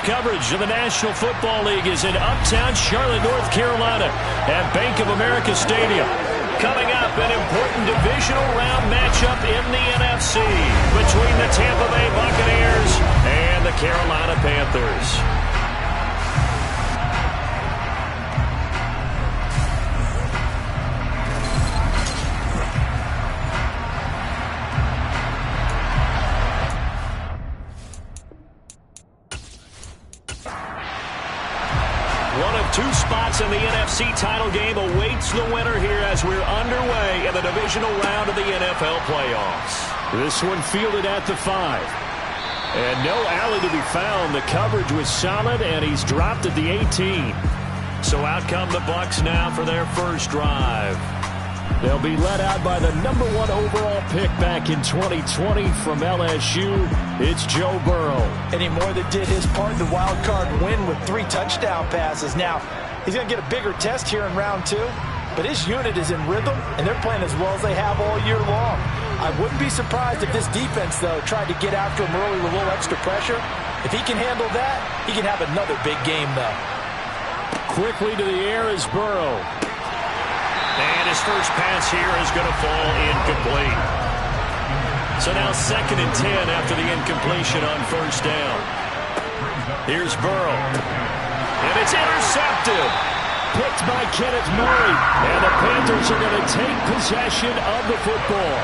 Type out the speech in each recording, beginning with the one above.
coverage of the National Football League is in uptown Charlotte, North Carolina at Bank of America Stadium. Coming up, an important divisional round matchup in the NFC between the Tampa Bay Buccaneers and the Carolina Panthers. Two spots in the NFC title game awaits the winner here as we're underway in the divisional round of the NFL playoffs. This one fielded at the 5. And no alley to be found. The coverage was solid, and he's dropped at the 18. So out come the Bucs now for their first drive. They'll be led out by the #1 overall pick back in 2020 from LSU. It's Joe Burrow. Eddie Moore that did his part in the wild card win with 3 touchdown passes. Now, he's going to get a bigger test here in round 2, but his unit is in rhythm, and they're playing as well as they have all year long. I wouldn't be surprised if this defense, though, tried to get after him early with a little extra pressure. If he can handle that, he can have another big game, though. Quickly to the air is Burrow. And his first pass here is going to fall incomplete. So now 2nd and 10 after the incompletion on first down. Here's Burrow. And it's intercepted. Picked by Kenneth Murray. And the Panthers are going to take possession of the football.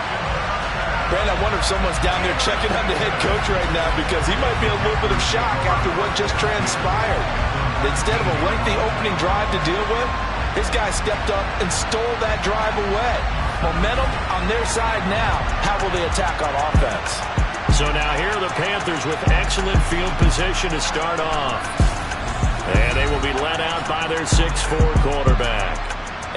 Brand, I wonder if someone's down there checking on the head coach right now because he might be in a little bit of shock after what just transpired. Instead of a lengthy opening drive to deal with, this guy stepped up and stole that drive away. Momentum on their side now. How will they attack on offense? So now here are the Panthers with excellent field position to start off. And they will be led out by their 6'4 quarterback.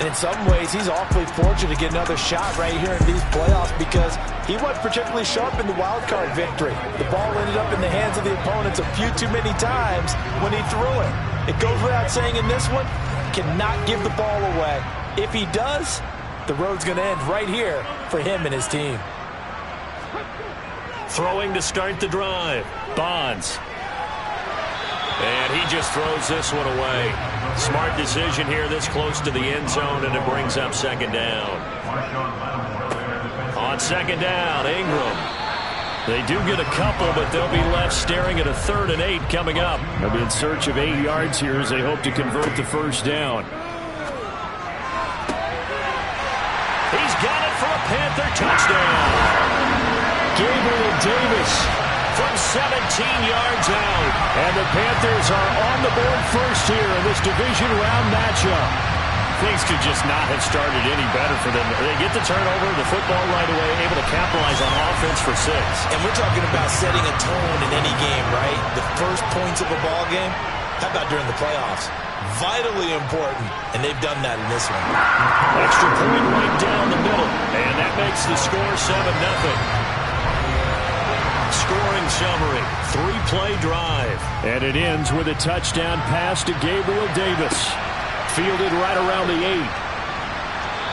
And in some ways, he's awfully fortunate to get another shot right here in these playoffs because he wasn't particularly sharp in the wild card victory. The ball ended up in the hands of the opponents a few too many times when he threw it. It goes without saying in this one, cannot give the ball away. If he does, the road's going to end right here for him and his team. Throwing to start the drive. Bonds. And he just throws this one away. Smart decision here this close to the end zone, and it brings up 2nd down. On 2nd down, Ingram. They do get a couple, but they'll be left staring at a 3rd and 8 coming up. They'll be in search of 8 yards here as they hope to convert the first down. He's got it for a Panther touchdown. Gabriel Davis from 17 yards out. And the Panthers are on the board first here in this division round matchup. Things could just not have started any better for them. They get the turnover, the football right away, able to capitalize on offense for 6. And we're talking about setting a tone in any game, right? The first points of a ball game. How about during the playoffs? Vitally important, and they've done that in this one. Extra point right down the middle, and that makes the score 7-0. Scoring summary, 3-play drive. And it ends with a touchdown pass to Gabriel Davis. Fielded right around the 8.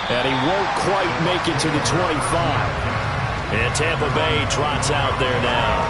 And he won't quite make it to the 25. And Tampa Bay trots out there now.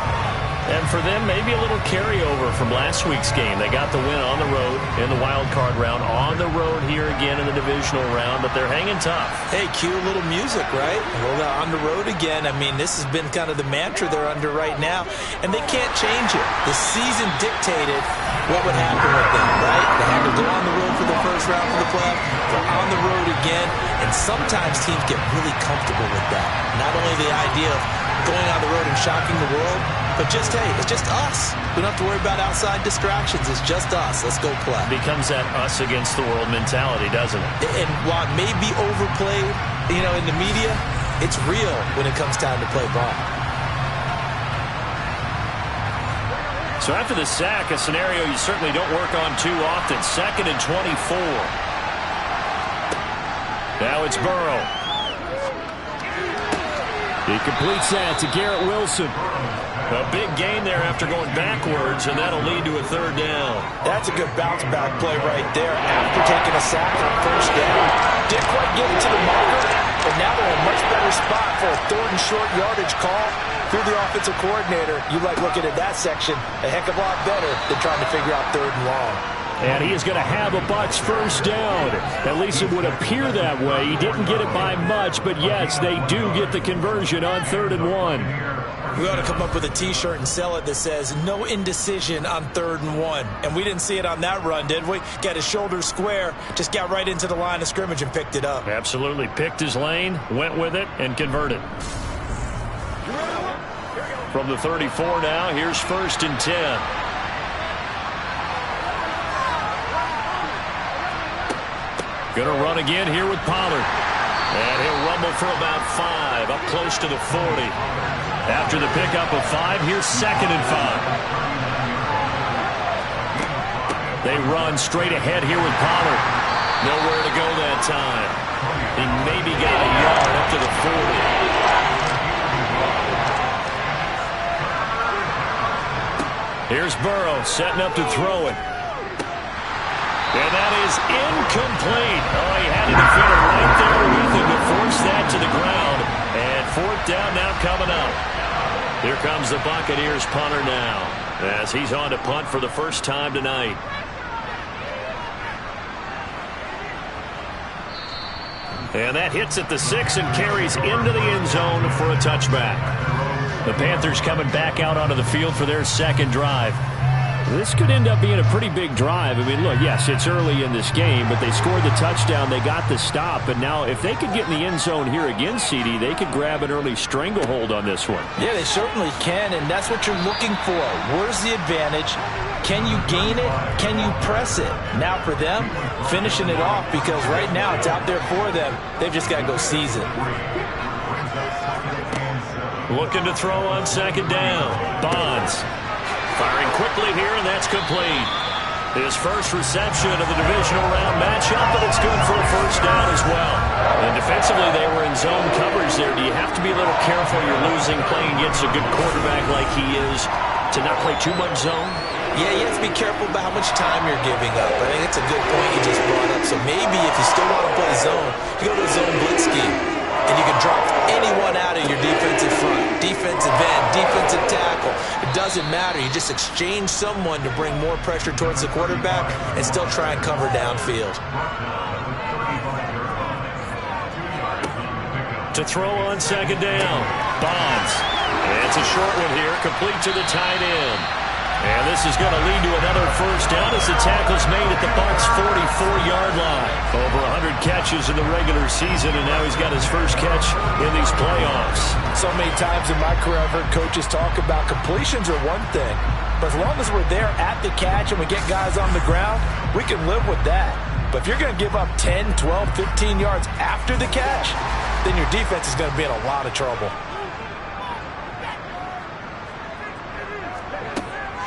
And for them, maybe a little carryover from last week's game. They got the win on the road in the wild card round. On the road here again in the divisional round, but they're hanging tough. Hey, cue a little music, right? Well, on the road again. I mean, this has been kind of the mantra they're under right now, and they can't change it. The season dictated what would happen with them, right? They had to go on the road for the first round of the playoff. They're on the road again, and sometimes teams get really comfortable with that. Not only the idea of going on the road and shocking the world, but just, hey, it's just us. We don't have to worry about outside distractions. It's just us. Let's go play. Becomes that us against the world mentality, doesn't it? And while it may be overplayed, in the media, it's real when it comes time to play ball. So after the sack, a scenario you certainly don't work on too often. 2nd and 24. Now it's Burrow. He completes that to Garrett Wilson. A big gain there after going backwards, and that'll lead to a 3rd down. That's a good bounce-back play right there after taking a sack on first down. Didn't quite get it to the marker, but now they're in a much better spot for a third and short yardage call. If you're the offensive coordinator, you like looking at that section a heck of a lot better than trying to figure out third and long. And he is going to have a Bucs first down. At least it would appear that way. He didn't get it by much, but yes, they do get the conversion on 3rd and 1. We ought to come up with a T-shirt and sell it that says, no indecision on 3rd and 1. And we didn't see it on that run, did we? Got his shoulders square, just got right into the line of scrimmage and picked it up. Absolutely. Picked his lane, went with it, and converted. From the 34 now, here's 1st and 10. Going to run again here with Pollard. And he'll rumble for about 5, up close to the 40. After the pickup of 5, here's 2nd and 5. They run straight ahead here with Pollard. Nowhere to go that time. He maybe got a yard up to the 40. Here's Burrow setting up to throw it. And that is incomplete. Oh, he had a defender right there with him to force that to the ground. And 4th down now coming up. Here comes the Buccaneers punter now, as he's on to punt for the first time tonight. And that hits at the 6 and carries into the end zone for a touchback. The Panthers coming back out onto the field for their second drive. This could end up being a pretty big drive. I mean, look, yes, it's early in this game, but they scored the touchdown. They got the stop. And now if they could get in the end zone here again, CD, they could grab an early stranglehold on this one. Yeah, they certainly can, and that's what you're looking for. Where's the advantage? Can you gain it? Can you press it? Now for them, finishing it off, because right now it's out there for them. They've just got to go seize it. Looking to throw on 2nd down. Bonds. Firing quickly here, and that's complete. His first reception of the divisional round matchup, but it's good for a first down as well. And defensively, they were in zone coverage there. Do you have to be a little careful you're losing playing against a good quarterback like he is to not play too much zone? Yeah, you have to be careful about how much time you're giving up. I think it's a good point you just brought up. So maybe if you still want to play zone, you go to a zone blitz scheme. And you can drop anyone out of your defensive front, defensive end, defensive tackle. It doesn't matter. You just exchange someone to bring more pressure towards the quarterback and still try and cover downfield. To throw on 2nd down, Bonds. And it's a short one here, complete to the tight end. And this is going to lead to another first down as the tackle's made at the Bucs' 44-yard line. Over 100 catches in the regular season, and now he's got his first catch in these playoffs. So many times in my career I've heard coaches talk about completions are one thing, but as long as we're there at the catch and we get guys on the ground, we can live with that. But if you're going to give up 10, 12, 15 yards after the catch, then your defense is going to be in a lot of trouble.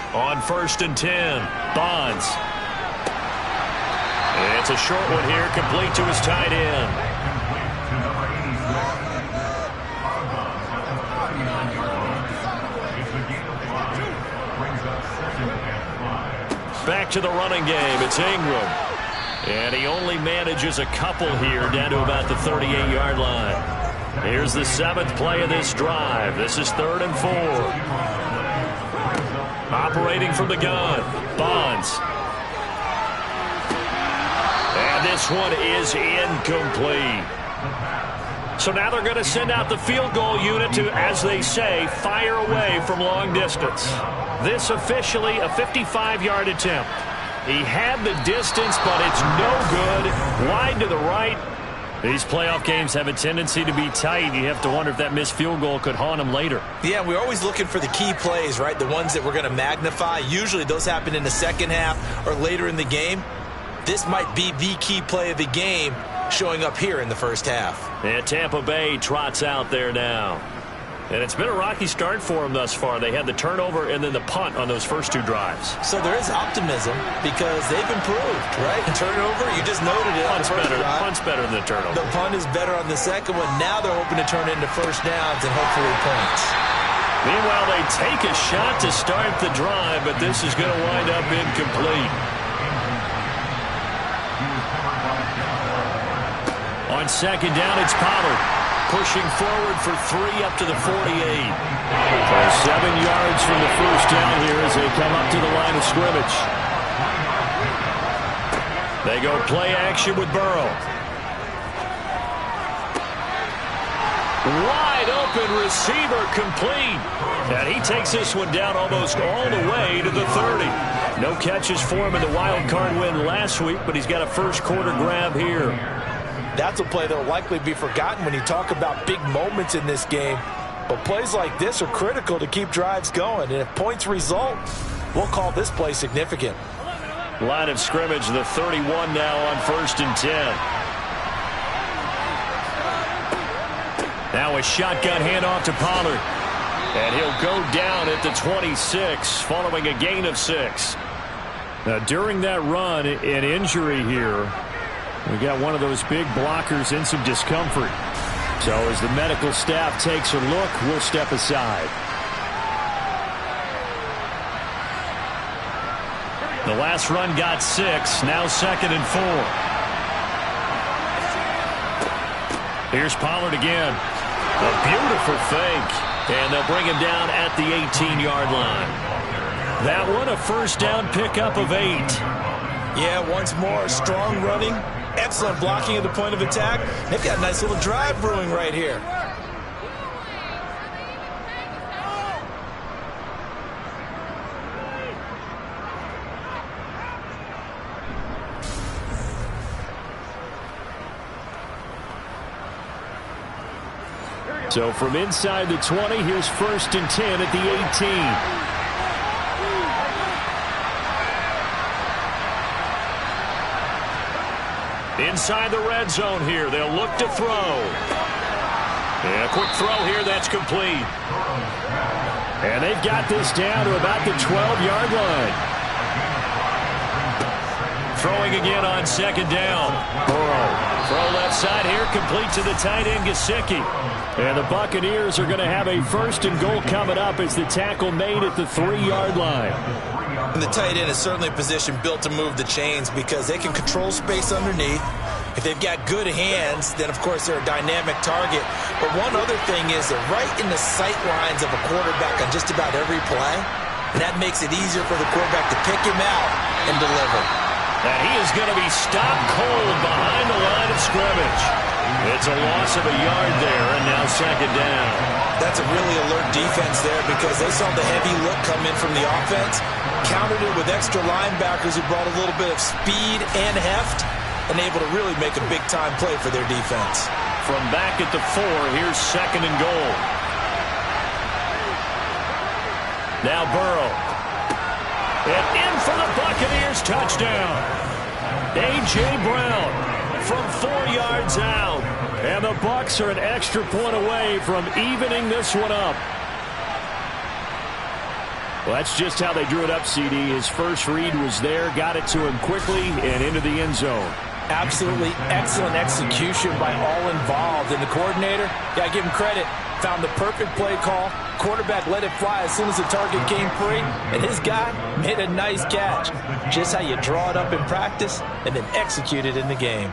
On 1st and 10, Bonds. It's a short one here, complete to his tight end. Back to the running game, it's Ingram. And he only manages a couple here down to about the 38-yard line. Here's the 7th play of this drive. This is 3rd and 4. Operating from the gun, Bonds. And this one is incomplete. So now they're going to send out the field goal unit to, as they say, fire away from long distance. This officially a 55-yard attempt. He had the distance, but it's no good. Wide to the right. These playoff games have a tendency to be tight. You have to wonder if that missed field goal could haunt him later. Yeah, we're always looking for the key plays, right? The ones that we're going to magnify. Usually those happen in the second half or later in the game. This might be the key play of the game showing up here in the first half. And Tampa Bay trots out there now. And it's been a rocky start for them thus far. They had the turnover and then the punt on those first 2 drives. So there is optimism because they've improved, right? The turnover, you just noted it. Punt's better. Punt's better than the turnover. The punt is better on the second one. Now they're hoping to turn into first downs and hopefully points. Meanwhile, they take a shot to start the drive, but this is going to wind up incomplete. On second down, it's Pollard. Pushing forward for 3 up to the 48. So 7 yards from the first down here as they come up to the line of scrimmage. They go play action with Burrow. Wide open receiver complete. And he takes this one down almost all the way to the 30. No catches for him in the wild card win last week, but he's got a first quarter grab here. That's a play that will likely be forgotten when you talk about big moments in this game. But plays like this are critical to keep drives going. And if points result, we'll call this play significant. Line of scrimmage, the 31 now on 1st and 10. Now a shotgun handoff to Pollard. And he'll go down at the 26 following a gain of 6. Now during that run, an injury here. We got one of those big blockers in some discomfort. So as the medical staff takes a look, we'll step aside. The last run got 6. Now 2nd and 4. Here's Pollard again. A beautiful fake. And they'll bring him down at the 18-yard line. That one a first down pickup of 8. Yeah, once more, strong running. Excellent blocking at the point of attack. They've got a nice little drive brewing right here. So from inside the 20, here's 1st and 10 at the 18. Inside the red zone here. They'll look to throw. And a quick throw here. That's complete. And they've got this down to about the 12-yard line. Throwing again on 2nd down. Burrow. Throw left side here. Complete to the tight end, Gesicki. And the Buccaneers are going to have a 1st and goal coming up as the tackle made at the 3-yard line. And the tight end is certainly a position built to move the chains because they can control space underneath. If they've got good hands, then, of course, they're a dynamic target. But one other thing is they're right in the sight lines of a quarterback on just about every play. And that makes it easier for the quarterback to pick him out and deliver. And he is going to be stopped cold behind the line of scrimmage. It's a loss of a yard there, and now 2nd down. That's a really alert defense there because they saw the heavy look come in from the offense, countered it with extra linebackers who brought a little bit of speed and heft, and able to really make a big-time play for their defense. From back at the 4, here's 2nd and goal. Now Burrow. And in for the Buccaneers, touchdown. A.J. Brown from 4 yards out. And the Bucs are an extra point away from evening this one up. Well, that's just how they drew it up, CD. His first read was there, got it to him quickly, and into the end zone. Absolutely excellent execution by all involved. And the coordinator, got to give him credit, found the perfect play call. Quarterback let it fly as soon as the target came free, and his guy made a nice catch. Just how you draw it up in practice and then execute it in the game.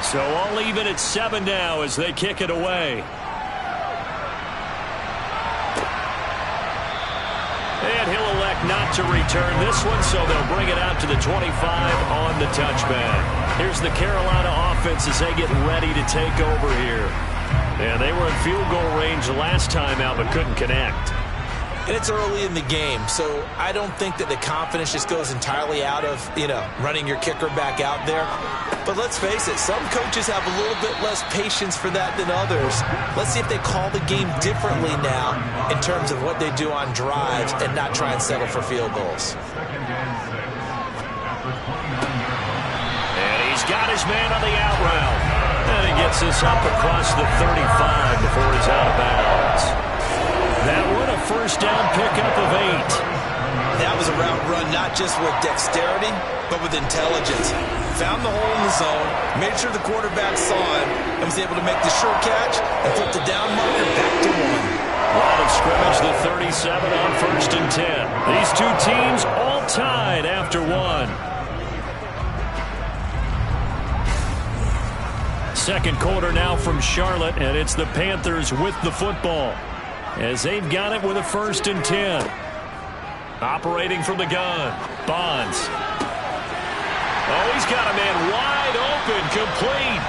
So all even at 7 now as they kick it away. And he'll elect not to return this one, so they'll bring it out to the 25 on the touchback. Here's the Carolina offense as they get ready to take over here. And they were in field goal range last time out, but couldn't connect. And it's early in the game, so I don't think that the confidence just goes entirely out of, running your kicker back out there. But let's face it, some coaches have a little bit less patience for that than others. Let's see if they call the game differently now in terms of what they do on drives and not try and settle for field goals. And he's got his man on the out route. And he gets this up across the 35 before he's out of bounds. That one a first down pickup of 8. That was a route run not just with dexterity, but with intelligence. Found the hole in the zone, made sure the quarterback saw him, and was able to make the sure catch and flip the down marker back to 1. Line of scrimmage, the 37 on 1st and 10. These two teams all tied after 1. second quarter now from Charlotte, and it's the Panthers with the football as they've got it with a 1st and 10. Operating from the gun, Bonds. Oh, he's got a man wide open, complete.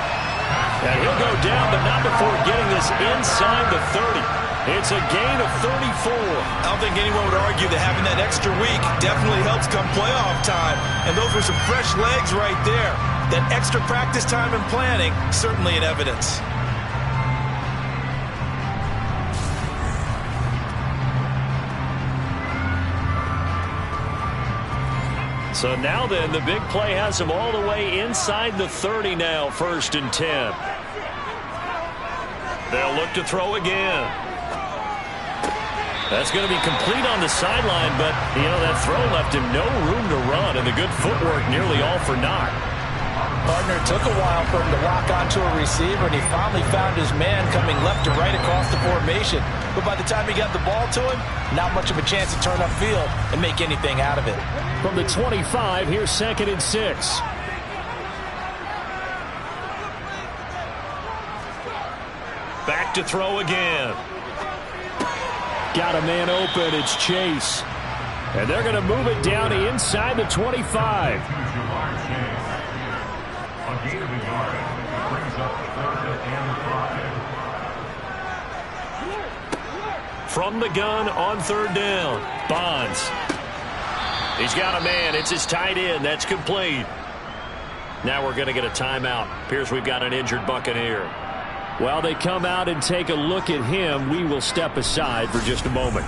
And he'll go down, but not before getting this inside the 30. It's a gain of 34. I don't think anyone would argue that having that extra week definitely helps come playoff time. And those were some fresh legs right there. That extra practice time and planning, certainly in evidence. So now then, the big play has him all the way inside the 30 now, 1st and 10. They'll look to throw again. That's going to be complete on the sideline, but, that throw left him no room to run, and the good footwork nearly all for naught. Partner, took a while for him to lock onto a receiver, and he finally found his man coming left to right across the formation. But by the time he got the ball to him, not much of a chance to turn upfield and make anything out of it. From the 25, here's 2nd and 6. Back to throw again. Got a man open. It's Chase. And they're going to move it down inside the 25. From the gun on 3rd down, Bonds. He's got a man. It's his tight end. That's complete. Now we're going to get a timeout. Appears we've got an injured Buccaneer. While they come out and take a look at him, we will step aside for just a moment.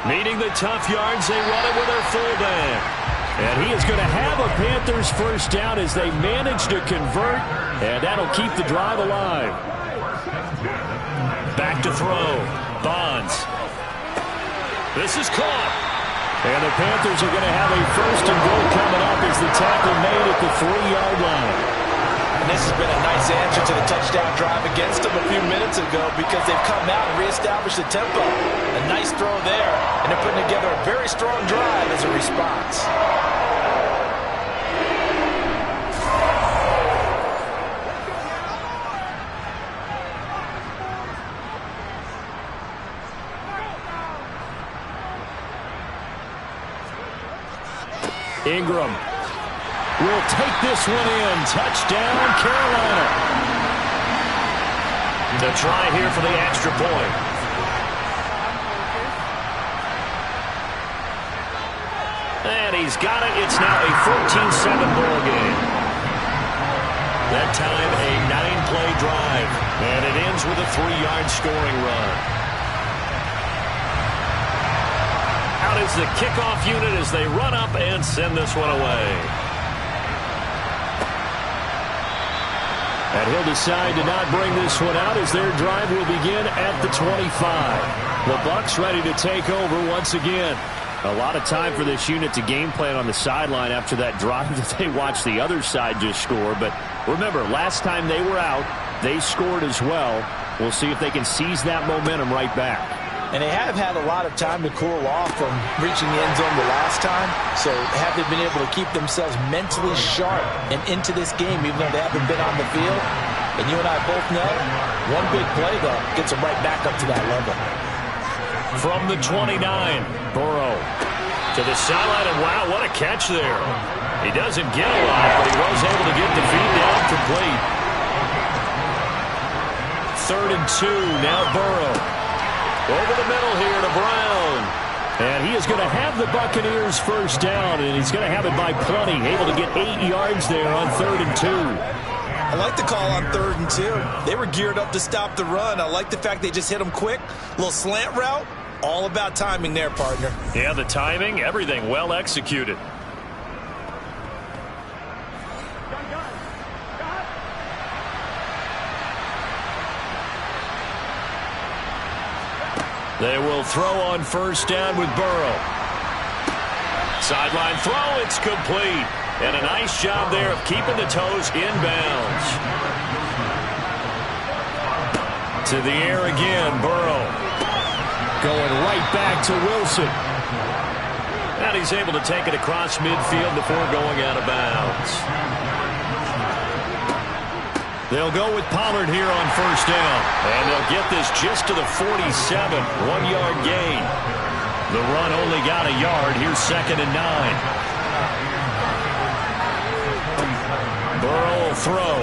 Needing the tough yards, they run it with their fullback. And he is going to have a Panthers 1st down as they manage to convert, and that'll keep the drive alive. Back to throw. Bonds. This is caught. And the Panthers are going to have a 1st and goal coming up as the tackle made at the 3-yard line. And this has been a nice answer to the touchdown drive against them a few minutes ago because they've come out and reestablished the tempo. A nice throw there, and they're putting together a very strong drive as a response. Ingram will take this one in. Touchdown, Carolina. The try here for the extra point. And he's got it. It's now a 14-7 ball game. That time a 9-play drive. And it ends with a 3-yard scoring run. Out is the kickoff unit as they run up and send this one away. And he'll decide to not bring this one out as their drive will begin at the 25. The Bucs ready to take over once again. A lot of time for this unit to game plan on the sideline after that drive that they watched the other side just score. But remember, last time they were out, they scored as well. We'll see if they can seize that momentum right back. And they have had a lot of time to cool off from reaching the end zone the last time. So have they been able to keep themselves mentally sharp and into this game even though they haven't been on the field? And you and I both know one big play, though, gets them right back up to that level. From the 29, Burrow to the sideline, and wow, what a catch there. He doesn't get a lot, but he was able to get the feed down complete. 3rd and 2, now Burrow. Over the middle here to Brown. And he is going to have the Buccaneers 1st down, and he's going to have it by plenty. Able to get 8 yards there on 3rd and 2. I like the call on 3rd and 2. They were geared up to stop the run. I like the fact they just hit them quick. A little slant route. All about timing there, partner. Yeah, the timing, everything well executed. They will throw on 1st down with Burrow. Sideline throw, it's complete. And a nice job there of keeping the toes inbounds. To the air again, Burrow. Going right back to Wilson. And he's able to take it across midfield before going out of bounds. They'll go with Pollard here on first down. And they'll get this just to the 47. 1-yard gain. The run only got a yard. Here's 2nd and 9. Burrow will throw.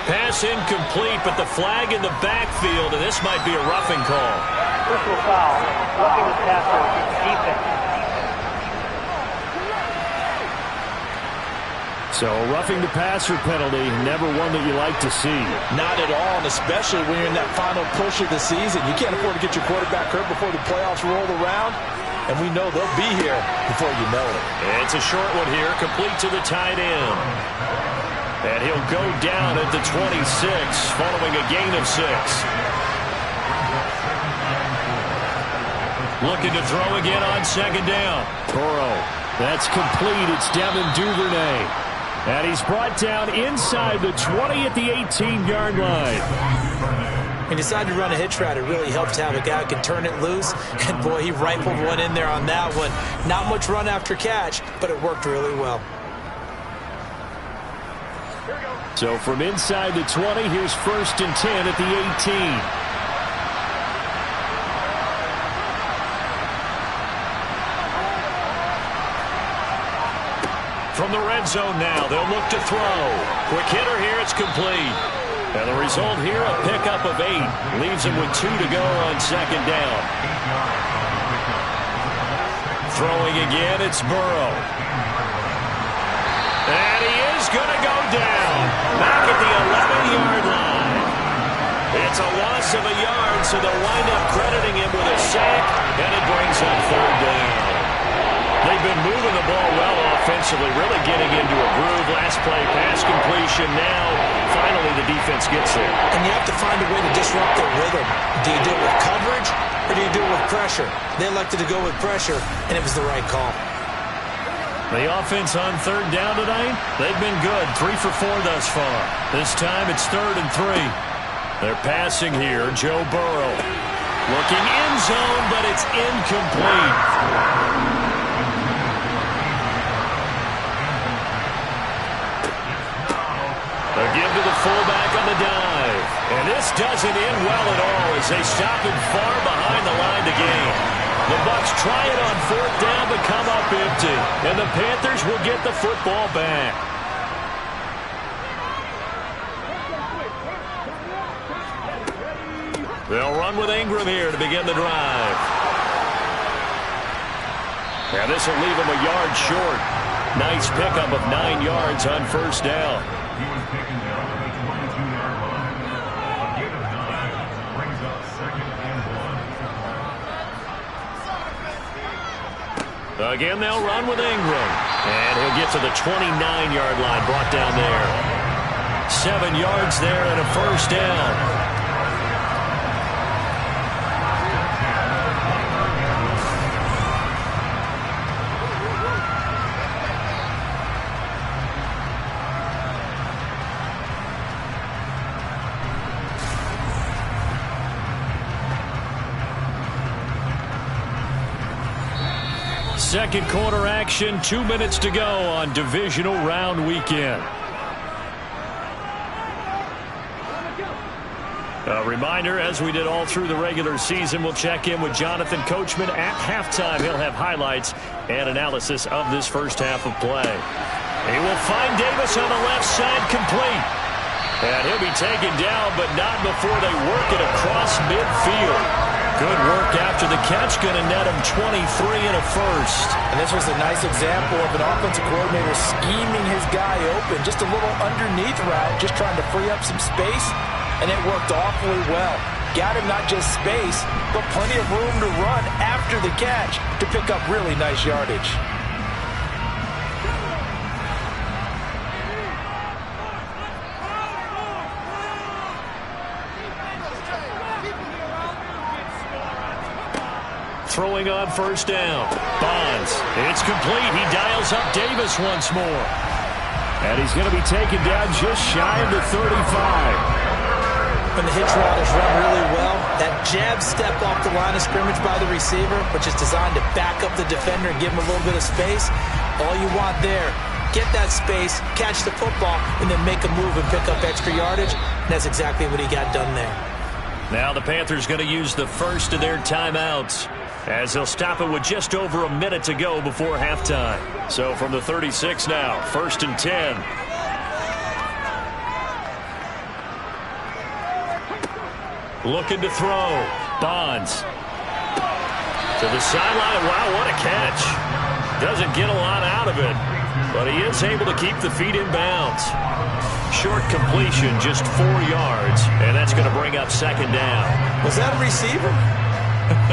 Pass incomplete, but the flag in the backfield, and this might be a roughing call. Personal foul. Roughing the passer. Defense. So roughing the passer penalty, never one that you like to see. Not at all, and especially when you're in that final push of the season. You can't afford to get your quarterback hurt before the playoffs roll around, and we know they'll be here before you know it. It's a short one here, complete to the tight end. And he'll go down at the 26, following a gain of 6. Looking to throw again on 2nd down. Burrow, that's complete. It's Devin Duvernay. And he's brought down inside the 20 at the 18-yard line. He decided to run a hitch route. It really helps to have a guy who can turn it loose. And, boy, he rifled one in there on that one. Not much run after catch, but it worked really well. So from inside the 20, here's 1st and 10 at the 18. From the red zone now, they'll look to throw. Quick hitter here, it's complete. And the result here, a pickup of 8. Leaves him with 2 to go on 2nd down. Throwing again, it's Burrow. And he is going to go down. Back at the 11-yard line. It's a loss of a yard, so they'll wind up crediting him with a sack, and it brings up 3rd down. They've been moving the ball well offensively, really getting into a groove. Last play, pass completion. Now, finally, the defense gets there. And you have to find a way to disrupt their rhythm. Do you do it with coverage, or do you do it with pressure? They elected to go with pressure, and it was the right call. The offense on 3rd down tonight, they've been good. 3 for 4 thus far. This time it's 3rd and 3. They're passing here. Joe Burrow looking end zone, but it's incomplete. A give to the fullback on the dive. And this doesn't end well at all as they stop him far behind the line to gain. The Bucs try it on 4th down but come up empty. And the Panthers will get the football back. They'll run with Ingram here to begin the drive. And this will leave him a yard short. Nice pickup of 9 yards on 1st down. Again, they'll run with Ingram. And he'll get to the 29-yard line, brought down there. 7 yards there and a 1st down. Second quarter action, 2 minutes to go on divisional round weekend. A reminder, as we did all through the regular season, we'll check in with Jonathan Coachman at halftime. He'll have highlights and analysis of this first half of play. He will find Davis on the left side, complete. And he'll be taken down, but not before they work it across midfield. Good work after the catch, going to net him 23 and a 1st. And this was a nice example of an offensive coordinator scheming his guy open. Just a little underneath route, just trying to free up some space, and it worked awfully well. Got him not just space, but plenty of room to run after the catch to pick up really nice yardage. Throwing on 1st down. Bonds. It's complete. He dials up Davis once more. And he's going to be taken down just shy of the 35. When the hitch route is run really well, that jab step off the line of scrimmage by the receiver, which is designed to back up the defender and give him a little bit of space, all you want there, get that space, catch the football, and then make a move and pick up extra yardage. And that's exactly what he got done there. Now the Panthers going to use the first of their timeouts, as they'll stop it with just over a minute to go before halftime. So from the 36 now, 1st and 10. Looking to throw. Bonds. To the sideline. Wow, what a catch. Doesn't get a lot out of it, but he is able to keep the feet in bounds. Short completion, just 4 yards, and that's going to bring up 2nd down. Was that a receiver?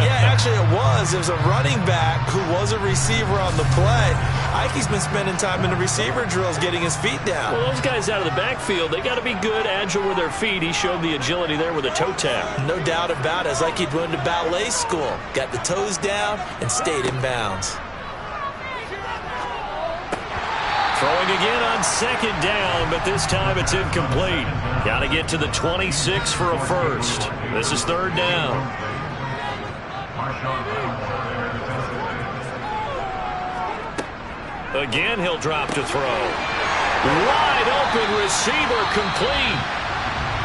Yeah, actually it was. It was a running back who was a receiver on the play. Ikey's been spending time in the receiver drills getting his feet down. Well, those guys out of the backfield, they got to be good, agile with their feet. He showed the agility there with a toe tap. No doubt about it. It's like he'd went to ballet school. Got the toes down and stayed in bounds. Throwing again on 2nd down, but this time it's incomplete. Got to get to the 26 for a first. This is 3rd down. Again, he'll drop to throw. Wide open receiver, complete.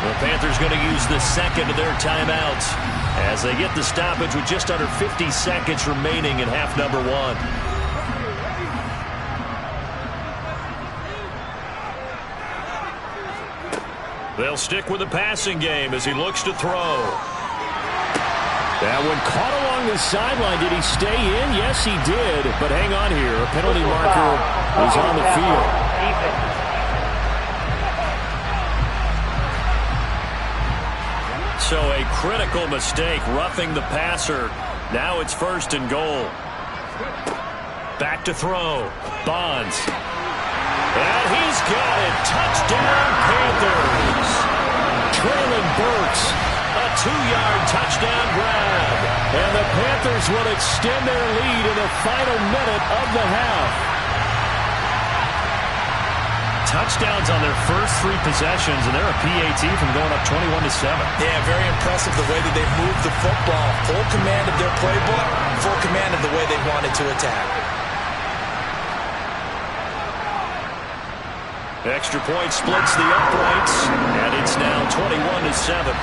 The Panthers going to use the 2nd of their timeouts as they get the stoppage with just under 50 seconds remaining in half number 1. They'll stick with the passing game as he looks to throw. That one caught along the sideline. Did he stay in? Yes, he did. But hang on here. A penalty marker is on the field. So a critical mistake, roughing the passer. Now it's 1st and goal. Back to throw. Bonds. And he's got it. Touchdown, Panthers. Traylon Burks. A 2-yard touchdown grab. And the Panthers will extend their lead in the final minute of the half. Touchdowns on their first 3 possessions, and they're a PAT from going up 21-7. Yeah, very impressive the way that they've moved the football. Full command of their playbook, full command of the way they wanted to attack. Extra point splits the uprights, and it's now 21-7.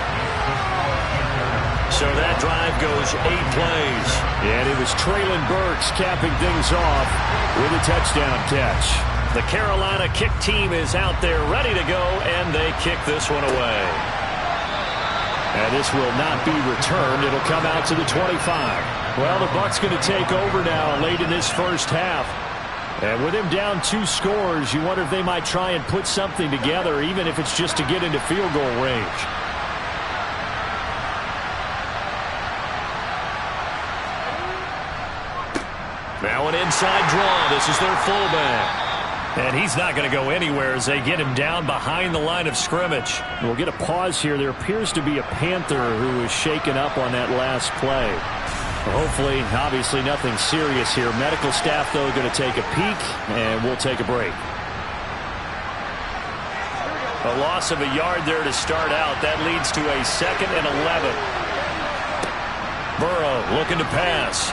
So that drive goes 8 plays. And it was Traylon Burks capping things off with a touchdown catch. The Carolina kick team is out there ready to go, and they kick this one away. And this will not be returned. It'll come out to the 25. Well, the Bucs going to take over now late in this first half. And with him down 2 scores, you wonder if they might try and put something together, even if it's just to get into field goal range. Now an inside draw. This is their fullback. And he's not going to go anywhere as they get him down behind the line of scrimmage. We'll get a pause here. There appears to be a Panther who is shaken up on that last play. Hopefully, obviously nothing serious here. Medical staff, though, going to take a peek, and we'll take a break. A loss of a yard there to start out. That leads to a 2nd and 11. Burrow looking to pass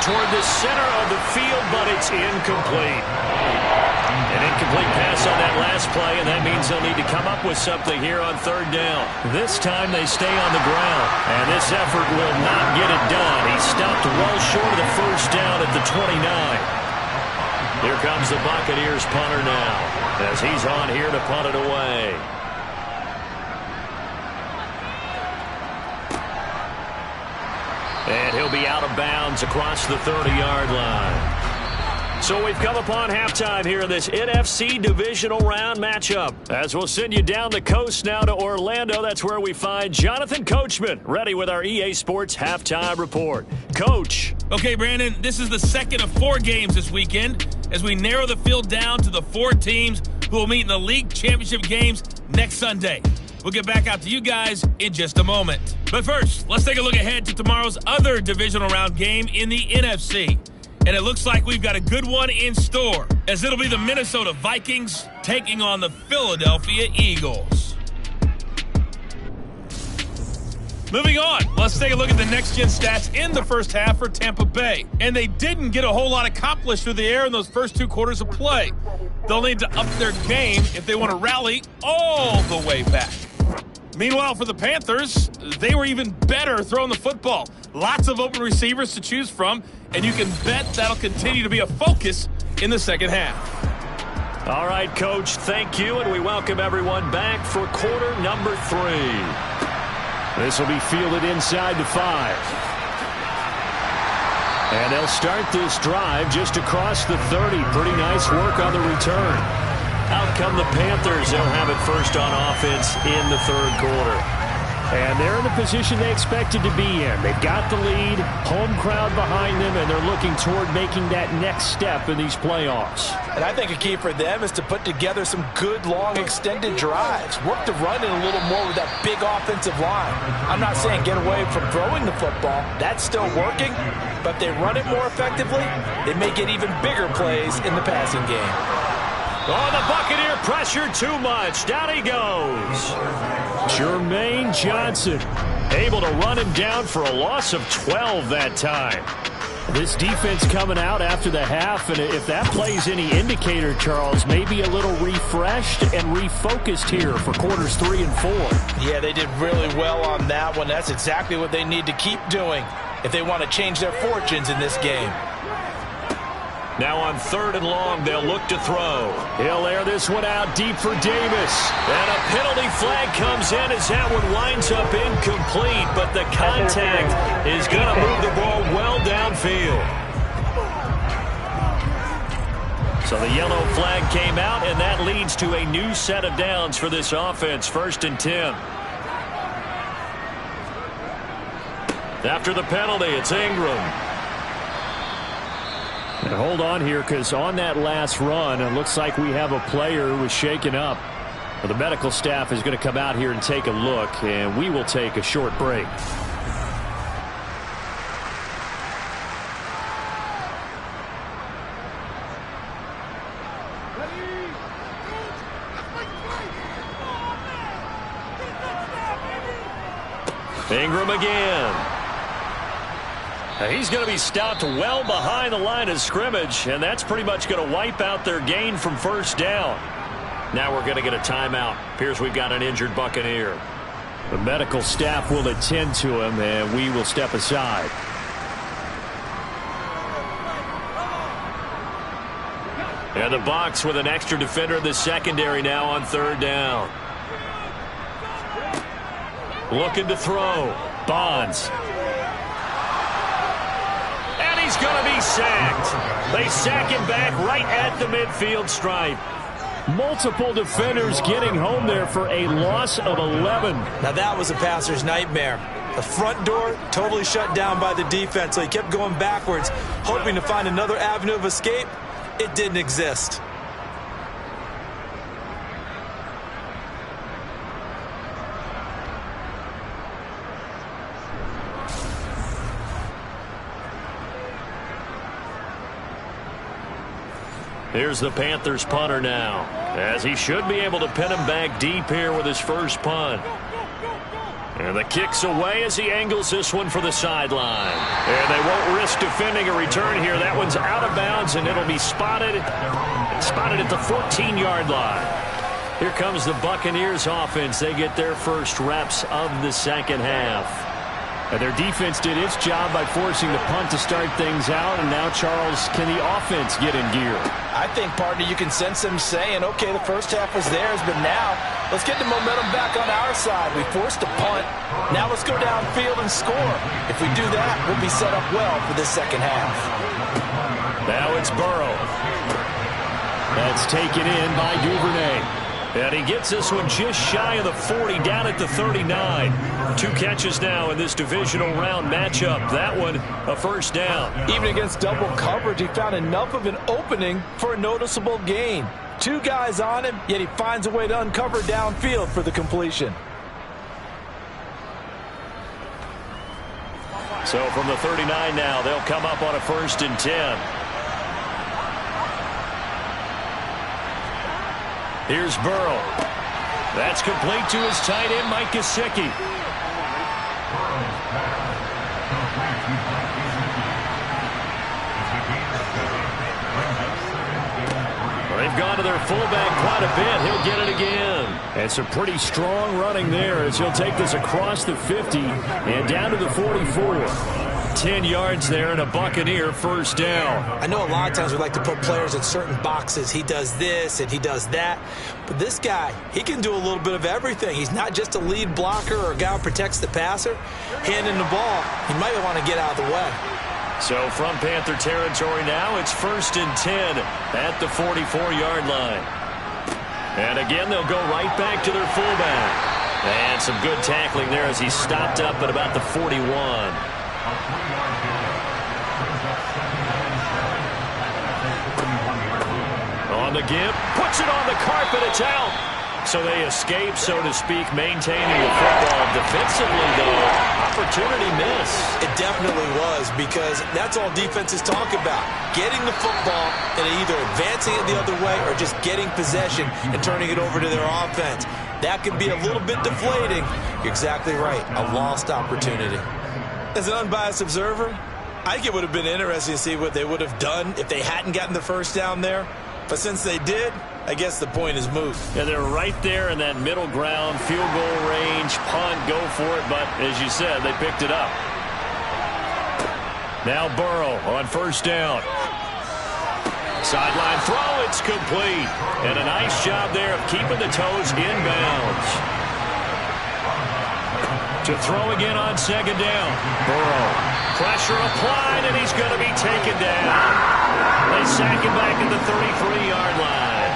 toward the center of the field, but it's incomplete. An incomplete pass on that last play, and that means they'll need to come up with something here on 3rd down. This time they stay on the ground, and this effort will not get it done. He stopped well short of the 1st down at the 29. Here comes the Buccaneers punter now, as he's on here to punt it away. And he'll be out of bounds across the 30-yard line. So we've come upon halftime here in this NFC divisional round matchup. As we'll send you down the coast now to Orlando, that's where we find Jonathan Coachman, ready with our EA Sports halftime report. Coach. Okay, Brandon, this is the 2nd of 4 games this weekend as we narrow the field down to the 4 teams who will meet in the league championship games next Sunday. We'll get back out to you guys in just a moment. But first, let's take a look ahead to tomorrow's other divisional round game in the NFC. And it looks like we've got a good one in store, as it'll be the Minnesota Vikings taking on the Philadelphia Eagles. Moving on, let's take a look at the next-gen stats in the first half for Tampa Bay. And they didn't get a whole lot accomplished through the air in those first 2 quarters of play. They'll need to up their game if they want to rally all the way back. Meanwhile, for the Panthers, they were even better throwing the football. Lots of open receivers to choose from, and you can bet that'll continue to be a focus in the second half. All right, Coach, thank you, and we welcome everyone back for quarter number 3. This will be fielded inside the 5. And they'll start this drive just across the 30. Pretty nice work on the return. Out come the Panthers. They'll have it first on offense in the third quarter. And they're in the position they expected to be in. They've got the lead, home crowd behind them, and they're looking toward making that next step in these playoffs. And I think a key for them is to put together some good, long, extended drives. Work the run in a little more with that big offensive line. I'm not saying get away from throwing the football. That's still working. But if they run it more effectively, they may get even bigger plays in the passing game. Oh, the Buccaneer pressure too much. Down he goes. Jermaine Johnson able to run him down for a loss of 12 that time. This defense coming out after the half, and if that plays any indicator, Charles, maybe a little refreshed and refocused here for quarters 3 and 4. Yeah, they did really well on that one. That's exactly what they need to keep doing if they want to change their fortunes in this game. Now on 3rd and long, they'll look to throw. He'll air this one out deep for Davis. And a penalty flag comes in as that one winds up incomplete. But the contact is going to move the ball well downfield. So the yellow flag came out, and that leads to a new set of downs for this offense. 1st and 10. After the penalty, it's Ingram. And hold on here, because on that last run, it looks like we have a player who was shaken up. Well, the medical staff is going to come out here and take a look, and we will take a short break. Ingram again. He's going to be stopped well behind the line of scrimmage, and that's pretty much going to wipe out their gain from 1st down. Now we're going to get a timeout. Appears we've got an injured Buccaneer. The medical staff will attend to him, and we will step aside. And the Bucs with an extra defender in the secondary now on 3rd down. Looking to throw. Bonds. He's going to be sacked. They sack him back right at the midfield stripe. Multiple defenders getting home there for a loss of 11. Now that was a passer's nightmare. The front door totally shut down by the defense, so he kept going backwards, hoping to find another avenue of escape. It didn't exist. Here's the Panthers punter now, as he should be able to pin him back deep here with his first punt. And the kick's away as he angles this one for the sideline. And they won't risk defending a return here. That one's out of bounds, and it'll be spotted at the 14-yard line. Here comes the Buccaneers offense. They get their first reps of the second half. And their defense did its job by forcing the punt to start things out. And now, Charles, can the offense get in gear? I think, partner, you can sense them saying, okay, the first half was theirs, but now let's get the momentum back on our side. We forced a punt. Now let's go downfield and score. If we do that, we'll be set up well for this second half. Now it's Burrow. That's taken in by Duvernay. And he gets this one just shy of the 40, down at the 39. 2 catches now in this divisional round matchup. That one, a first down. Even against double coverage, he found enough of an opening for a noticeable gain. 2 guys on him, yet he finds a way to uncover downfield for the completion. So from the 39 now, they'll come up on a 1st and 10. Here's Burrow. That's complete to his tight end, Mike Gesicki. They've gone to their fullback quite a bit. He'll get it again. And some pretty strong running there as he'll take this across the 50 and down to the 44. 10 yards there and a Buccaneer 1st down. I know a lot of times we like to put players in certain boxes. He does this and he does that. But this guy, he can do a little bit of everything. He's not just a lead blocker or a guy who protects the passer. Handing the ball, he might want to get out of the way. So from Panther territory now, it's 1st and 10 at the 44-yard line. And again, they'll go right back to their fullback. And some good tackling there as he stopped up at about the 41. On the give, puts it on the carpet, it's out. So they escape, so to speak, maintaining the football. Defensively, though, opportunity miss. It definitely was, because that's all defenses talk about. Getting the football and either advancing it the other way or just getting possession and turning it over to their offense. That could be a little bit deflating. You're exactly right. A lost opportunity. As an unbiased observer, I think it would have been interesting to see what they would have done if they hadn't gotten the 1st down there. But since they did, I guess the point is moot. Yeah, they're right there in that middle ground, field goal range, punt, go for it. But as you said, they picked it up. Now Burrow on 1st down. Sideline throw, it's complete. And a nice job there of keeping the toes inbounds. To throw again on 2nd down. Burrow. Pressure applied, and he's going to be taken down. They sack him back at the 33-yard line.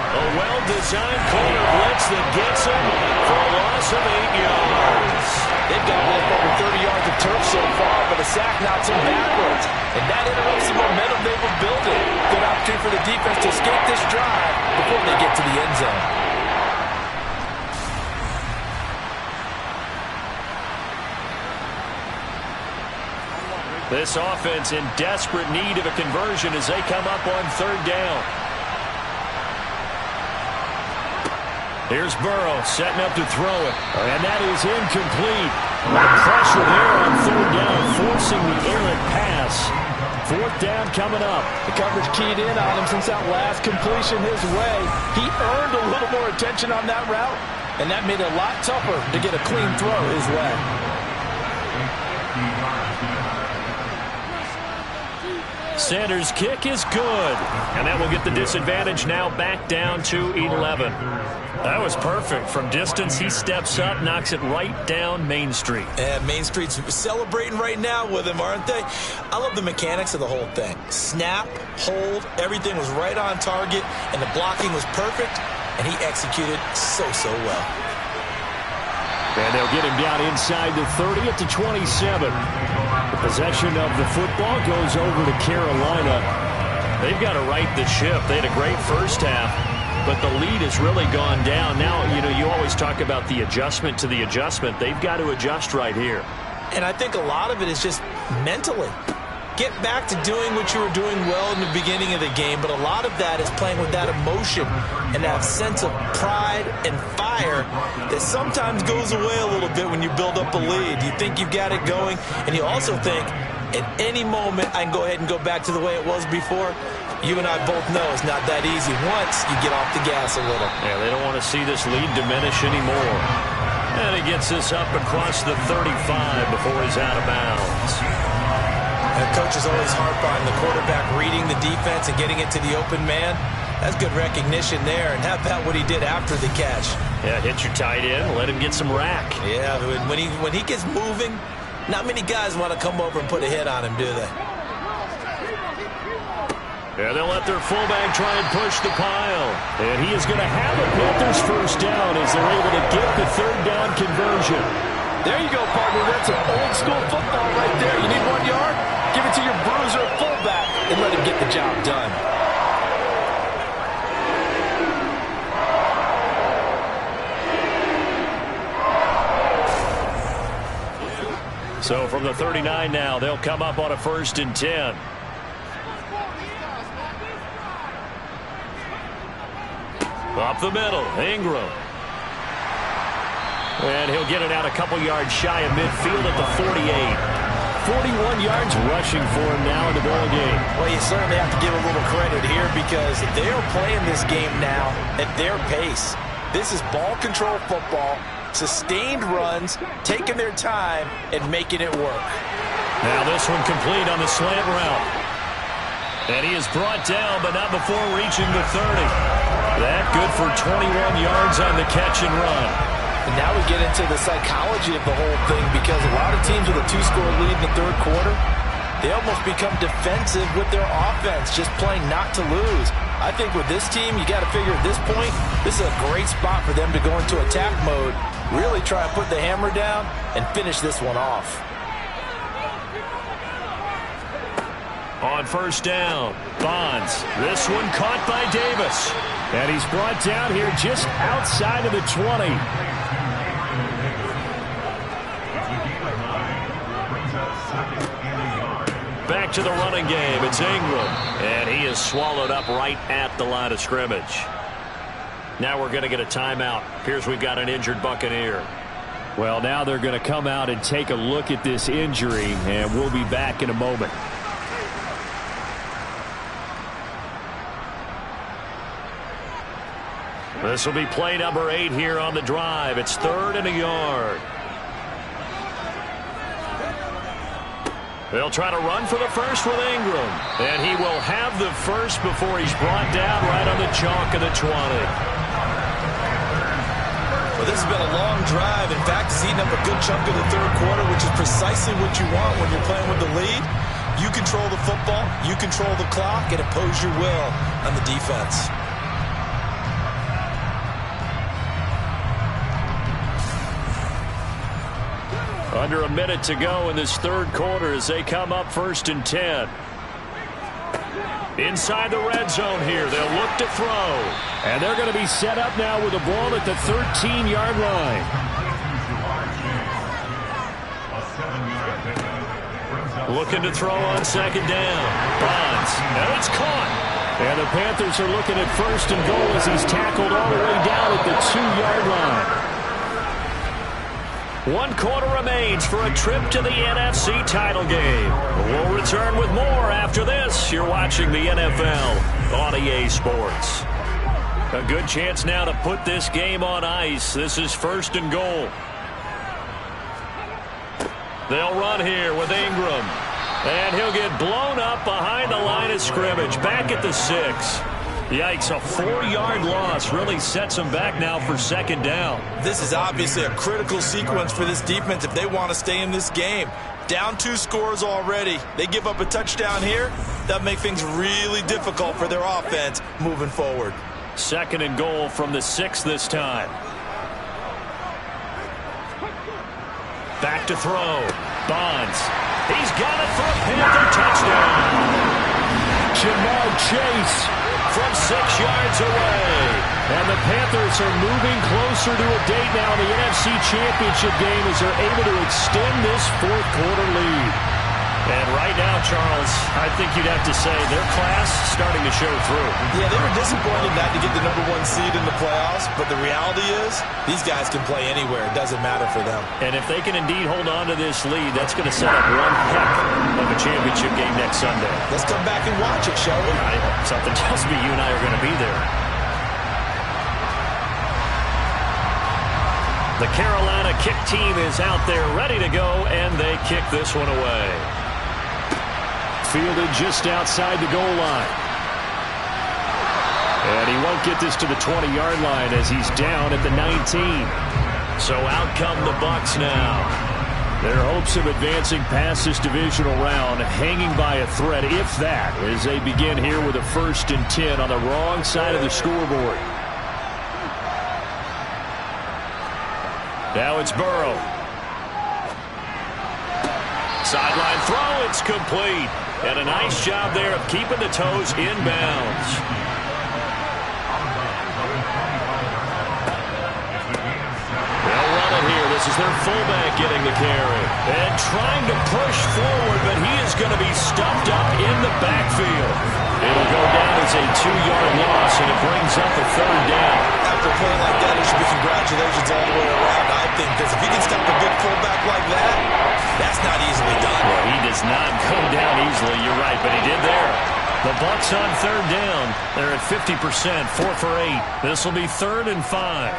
A well-designed corner blitz that gets him for a loss of 8 yards. They've got over 30 yards of turf so far, but a sack knocks him backwards. And that interrupts the momentum they were building. Good opportunity for the defense to escape this drive before they get to the end zone. This offense in desperate need of a conversion as they come up on 3rd down. Here's Burrow setting up to throw it. And that is incomplete. Pressure there on 3rd down, forcing the errant pass. 4th down coming up. The coverage keyed in on him since that last completion his way. He earned a little more attention on that route, and that made it a lot tougher to get a clean throw his way. Sanders' kick is good. And that will get the disadvantage now back down to 11. That was perfect. From distance, he steps up, knocks it right down Main Street. And Main Street's celebrating right now with him, aren't they? I love the mechanics of the whole thing. Snap, hold, everything was right on target, and the blocking was perfect, and he executed so well. And they'll get him down inside the 30 at the 27. The possession of the football goes over to Carolina. They've got to right the ship. They had a great 1st half, but the lead has really gone down. Now, you always talk about the adjustment to the adjustment. They've got to adjust right here. And I think a lot of it is just mentally. Get back to doing what you were doing well in the beginning of the game, but a lot of that is playing with that emotion and that sense of pride and fire that sometimes goes away a little bit when you build up a lead. You think you've got it going, and you also think, at any moment, I can go ahead and go back to the way it was before. You and I both know it's not that easy once you get off the gas a little. Yeah, they don't want to see this lead diminish anymore. And he gets this up across the 35 before he's out of bounds. And coaches always harp on the quarterback reading the defense and getting it to the open man. That's good recognition there. And how about what he did after the catch? Yeah, hit your tight end, let him get some rack. Yeah, when he gets moving, not many guys want to come over and put a hit on him, do they? Yeah, they'll let their fullback try and push the pile. And he is going to have a Panthers 1st down as they're able to get the 3rd down conversion. There you go, partner. That's an old-school football right there. You need 1 yard? Give it to your bruiser fullback and let him get the job done. So from the 39 now, they'll come up on a 1st and 10. Up the middle, Ingram. And he'll get it out a couple yards shy of midfield at the 48. 41 yards rushing for him now in the ball game. Well, you certainly have to give a little credit here because they're playing this game now at their pace. This is ball control football, sustained runs, taking their time, and making it work. Now this one complete on the slant route. And he is brought down, but not before reaching the 30. That good for 21 yards on the catch and run. And now we get into the psychology of the whole thing because a lot of teams with a 2-score lead in the third quarter, they almost become defensive with their offense, just playing not to lose. I think with this team, you got to figure at this point, this is a great spot for them to go into attack mode, really try and put the hammer down and finish this one off. On 1st down, Bonds. This one caught by Davis. And he's brought down here just outside of the 20. Back to the running game. It's Ingram. And he is swallowed up right at the line of scrimmage. Now we're going to get a timeout. Appears we've got an injured Buccaneer. Well, now they're going to come out and take a look at this injury, and we'll be back in a moment. This will be play number 8 here on the drive. It's 3rd and a yard. They'll try to run for the first with Ingram. And he will have the first before he's brought down right on the chalk of the 20. Well, this has been a long drive. In fact, it's eaten up a good chunk of the third quarter, which is precisely what you want when you're playing with the lead. You control the football, you control the clock, and impose your will on the defense. Under a minute to go in this third quarter as they come up 1st and 10. Inside the red zone here, they'll look to throw. And they're going to be set up now with the ball at the 13-yard line. Looking to throw on 2nd down. Bonds. And it's caught. And the Panthers are looking at 1st and goal as he's tackled all the way down at the 2-yard line. 1 quarter remains for a trip to the NFC title game. We'll return with more after this. You're watching the NFL on EA Sports. A good chance now to put this game on ice. This is 1st and goal. They'll run here with Ingram. And he'll get blown up behind the line of scrimmage. Back at the 6. Yikes, a 4-yard loss really sets them back now for 2nd down. This is obviously a critical sequence for this defense if they want to stay in this game. Down 2 scores already. They give up a touchdown here. That'll make things really difficult for their offense moving forward. 2nd and goal from the 6 this time. Back to throw. Bonds. He's got it for a Panther touchdown. Jamar Chase from 6 yards away. And the Panthers are moving closer to a date now in the NFC Championship game as they're able to extend this 4th quarter lead. And right now, Charles, I think you'd have to say their class starting to show through. Yeah, they were disappointed not to get the #1 seed in the playoffs, but the reality is these guys can play anywhere. It doesn't matter for them. And if they can indeed hold on to this lead, that's going to set up one heck of a championship game next Sunday. Let's come back and watch it, shall we? Something tells me you and I are going to be there. The Carolina kick team is out there ready to go, and they kick this one away. Fielded just outside the goal line. And he won't get this to the 20-yard line as he's down at the 19. So out come the Bucs now. Their hopes of advancing past this divisional round hanging by a thread, if that, as they begin here with a 1st and 10 on the wrong side of the scoreboard. Now it's Burrow. Sideline throw, it's complete. And a nice job there of keeping the toes inbounds. They'll run it here. This is their fullback getting the carry. And trying to push forward, but he is going to be stuffed up in the backfield. It'll go down as a 2-yard loss, and it brings up a 3rd down. After a play like that, it should be congratulations all the way around, I think, because if you can stop a big fullback like that, that's not easily done. Well, he does not go down easily, you're right, but he did there. The Bucs on 3rd down. They're at 50%, 4 for 8. This will be 3rd and 5.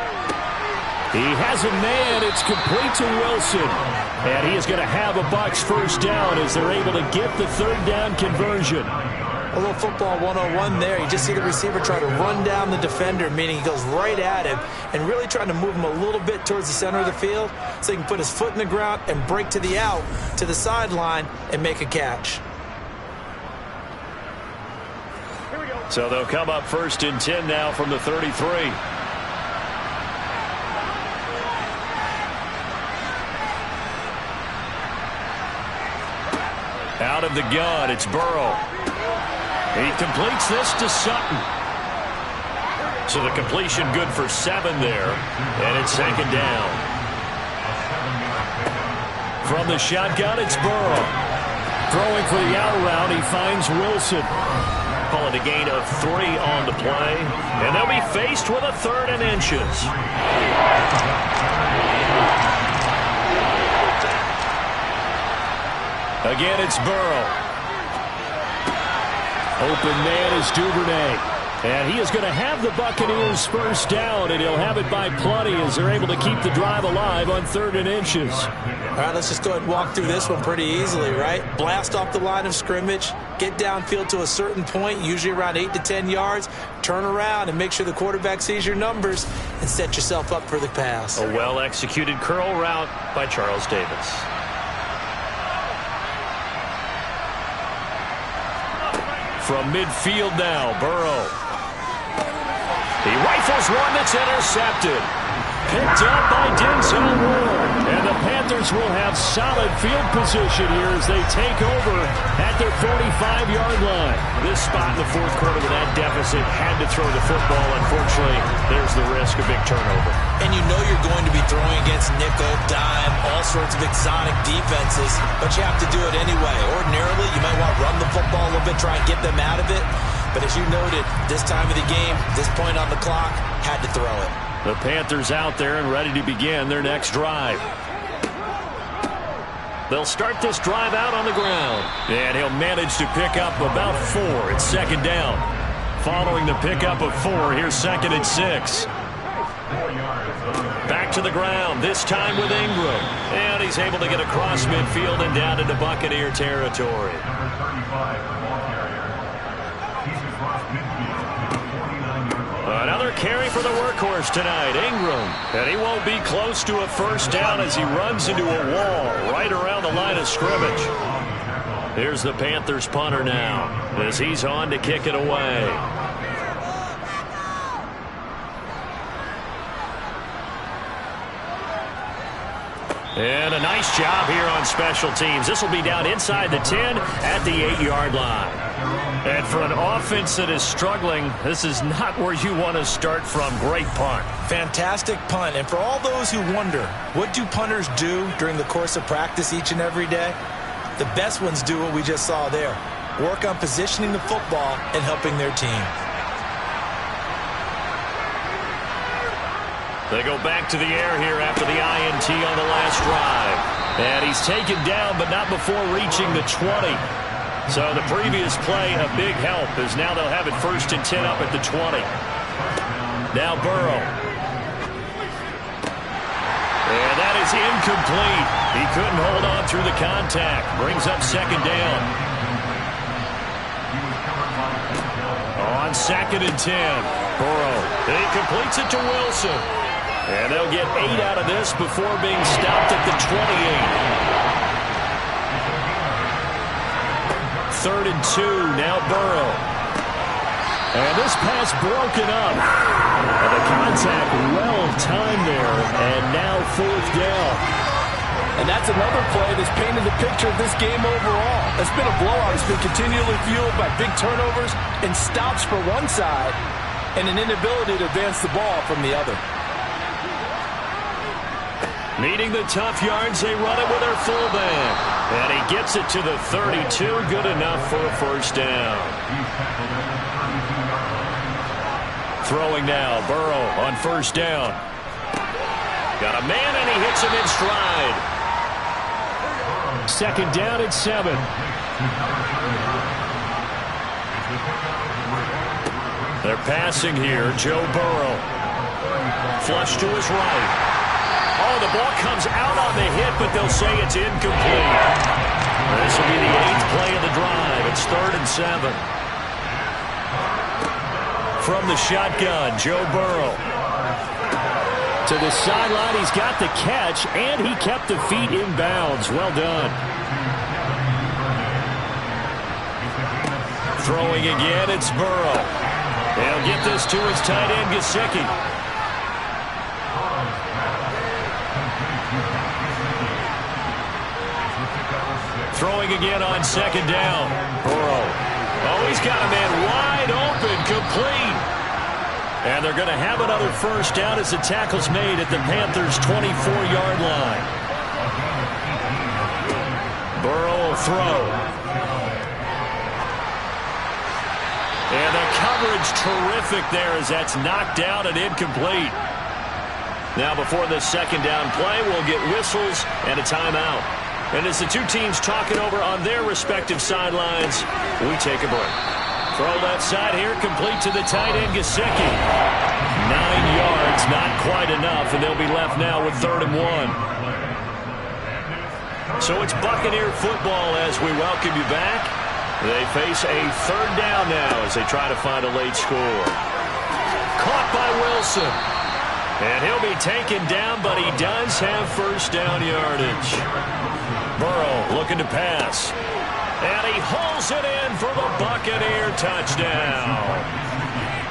He has a man. It's complete to Wilson. And he is going to have a Bucs 1st down as they're able to get the 3rd down conversion. A little football 101 there. You just see the receiver try to run down the defender, meaning he goes right at him and really trying to move him a little bit towards the center of the field so he can put his foot in the ground and break to the out, to the sideline, and make a catch. So they'll come up 1st and 10 now from the 33. Out of the gun, it's Burrow. He completes this to Sutton. So the completion good for 7 there. And it's 2nd down. From the shotgun, it's Burrow. Throwing for the out route, he finds Wilson. Call it a gain of 3 on the play. And they'll be faced with a 3rd and inches. Again, it's Burrow. Open man is Duvernay. And he is going to have the Buccaneers 1st down, and he'll have it by plenty as they're able to keep the drive alive on 3rd and inches. All right, let's just go ahead and walk through this one pretty easily, right? Blast off the line of scrimmage, get downfield to a certain point, usually around 8 to 10 yards, turn around and make sure the quarterback sees your numbers and set yourself up for the pass. A well-executed curl route by Charles Davis. From midfield now, Burrow. He rifles one that's intercepted. Picked up by Denzel Ward. And the Panthers will have solid field position here as they take over at their 45-yard line. This spot in the 4th quarter with that deficit had to throw the football. Unfortunately, there's the risk of big turnover. And you know you're going to be throwing against nickel, dime, all sorts of exotic defenses, but you have to do it anyway. Ordinarily, you might want to run the football a little bit, try and get them out of it. But as you noted, this time of the game, this point on the clock, had to throw it. The Panthers out there and ready to begin their next drive. They'll start this drive out on the ground. And he'll manage to pick up about 4. It's 2nd down. Following the pickup of 4, here's 2nd and 6. Back to the ground, this time with Ingram. And he's able to get across midfield and down into Buccaneer territory. Another carry for the workhorse tonight, Ingram. And he won't be close to a 1st down as he runs into a wall right around the line of scrimmage. Here's the Panthers punter now as he's on to kick it away. And a nice job here on special teams. This will be down inside the 10 at the 8-yard line. And for an offense that is struggling, this is not where you want to start from. Great punt. Fantastic punt. And for all those who wonder, what do punters do during the course of practice each and every day? The best ones do what we just saw there. Work on positioning the football and helping their team. They go back to the air here after the INT on the last drive. And he's taken down, but not before reaching the 20. So the previous play, a big help, as now they'll have it 1st and 10 up at the 20. Now Burrow. And that is incomplete. He couldn't hold on through the contact. Brings up 2nd down. On 2nd and 10, Burrow. He completes it to Wilson. And they'll get 8 out of this before being stopped at the 28. 3rd and 2, now Burrow. And this pass broken up. And the contact well timed there. And now 4th down. And that's another play that's painted the picture of this game overall. It's been a blowout. It's been continually fueled by big turnovers and stops for one side and an inability to advance the ball from the other. Needing the tough yards, they run it with their fullback. And he gets it to the 32. Good enough for a first down. Throwing now, Burrow on first down. Got a man, and he hits him in stride. Second down and 7. They're passing here. Joe Burrow. Flush to his right. Oh, the ball comes out on the hit, but they'll say it's incomplete. This will be the 8th play of the drive. It's 3rd and 7. From the shotgun, Joe Burrow. To the sideline, he's got the catch, and he kept the feet in bounds. Well done. Throwing again, it's Burrow. They'll get this to his tight end, Gesicki. Throwing again on second down. Burrow. Oh, he's got a man wide open, complete. And they're going to have another first down as the tackle's made at the Panthers' 24-yard line. Burrow will throw. And the coverage terrific there as that's knocked down and incomplete. Now before the second down play, we'll get whistles and a timeout. And as the two teams talking over on their respective sidelines, we take a break. Throw left side here, complete to the tight end, Gesicki. 9 yards, not quite enough, and they'll be left now with 3rd and 1. So it's Buccaneer football as we welcome you back. They face a 3rd down now as they try to find a late score. Caught by Wilson. And he'll be taken down, but he does have first down yardage. Burrow looking to pass. And he hauls it in for the Buccaneer touchdown.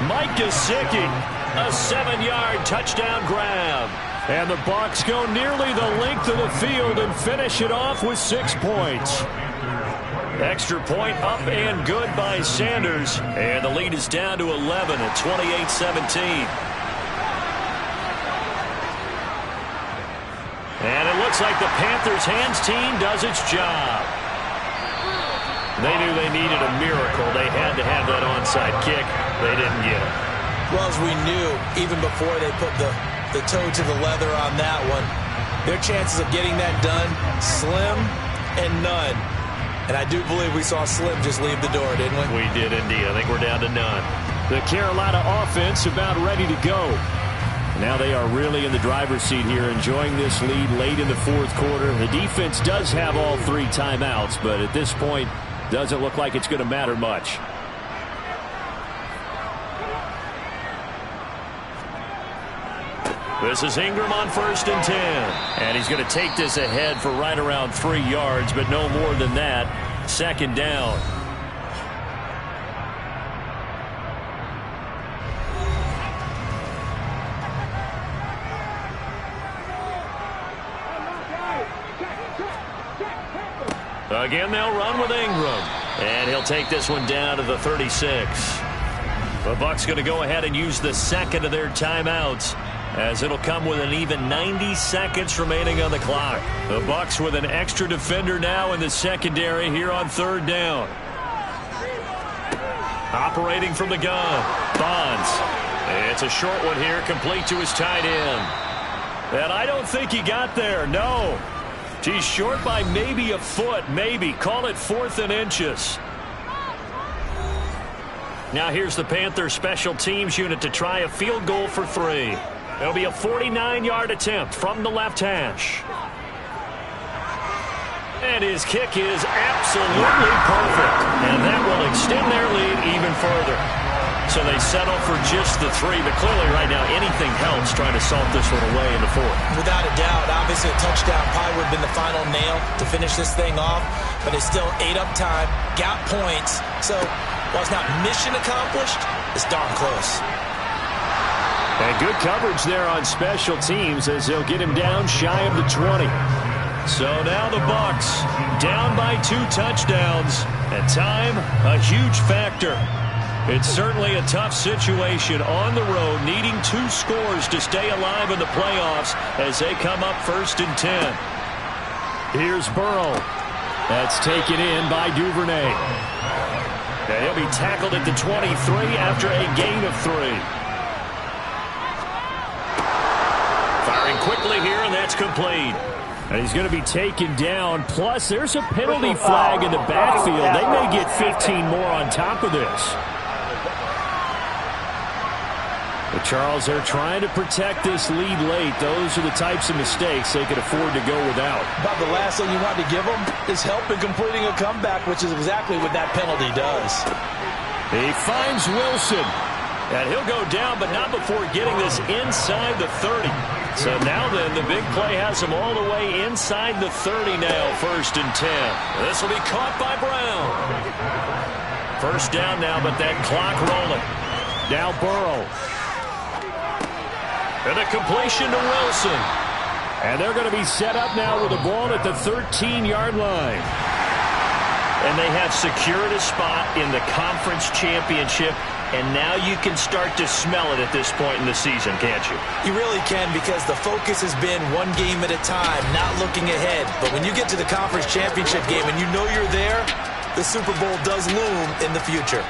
Mike Gesicki, a 7-yard touchdown grab. And the Bucs go nearly the length of the field and finish it off with 6 points. Extra point up and good by Sanders. And the lead is down to 11 at 28-17. And it looks like the Panthers' hands team does its job. They knew they needed a miracle. They had to have that onside kick. They didn't get it. Well, as we knew, even before they put the toe to the leather on that one, their chances of getting that done, slim and none. And I do believe we saw Slim just leave the door, didn't we? We did indeed. I think we're down to none. The Carolina offense about ready to go. Now they are really in the driver's seat here, enjoying this lead late in the 4th quarter. The defense does have all 3 timeouts, but at this point, doesn't look like it's going to matter much. This is Ingram on 1st and 10. And he's going to take this ahead for right around 3 yards, but no more than that. 2nd down. Again, they'll run with Ingram. And he'll take this one down to the 36. The Bucs going to go ahead and use the second of their timeouts, as it'll come with an even 90 seconds remaining on the clock. The Bucs with an extra defender now in the secondary here on 3rd down. Operating from the gun, Bonds. It's a short one here, complete to his tight end. And I don't think he got there, no. He's short by maybe a foot, maybe. Call it 4th and inches. Now here's the Panthers special teams unit to try a field goal for 3. It'll be a 49-yard attempt from the left hash. And his kick is absolutely perfect. And that will extend their lead even further. So they settle for just the 3. But clearly right now anything helps trying to salt this one away in the 4th. Without a doubt. Obviously a touchdown probably would have been the final nail to finish this thing off. But it's still ate up time. Got points. So while it's not mission accomplished, it's darn close. And good coverage there on special teams as they'll get him down shy of the 20. So now the Bucs down by 2 touchdowns. And time, a huge factor. It's certainly a tough situation on the road, needing 2 scores to stay alive in the playoffs as they come up 1st and 10. Here's Burrow. That's taken in by Duvernay. And he'll be tackled at the 23 after a gain of 3. Firing quickly here, and that's complete. And he's going to be taken down. Plus, there's a penalty flag in the backfield. They may get 15 more on top of this. But Charles, they're trying to protect this lead late. Those are the types of mistakes they could afford to go without. About the last thing you want to give them is help in completing a comeback, which is exactly what that penalty does. He finds Wilson. And he'll go down, but not before getting this inside the 30. So now then, the big play has him all the way inside the 30 now, 1st and 10. This will be caught by Brown. 1st down now, but that clock rolling. Now Burrow. And a completion to Wilson. And they're going to be set up now with the ball at the 13-yard line. And they have secured a spot in the conference championship. And now you can start to smell it at this point in the season, can't you? You really can, because the focus has been one game at a time, not looking ahead. But when you get to the conference championship game and you know you're there, the Super Bowl does loom in the future.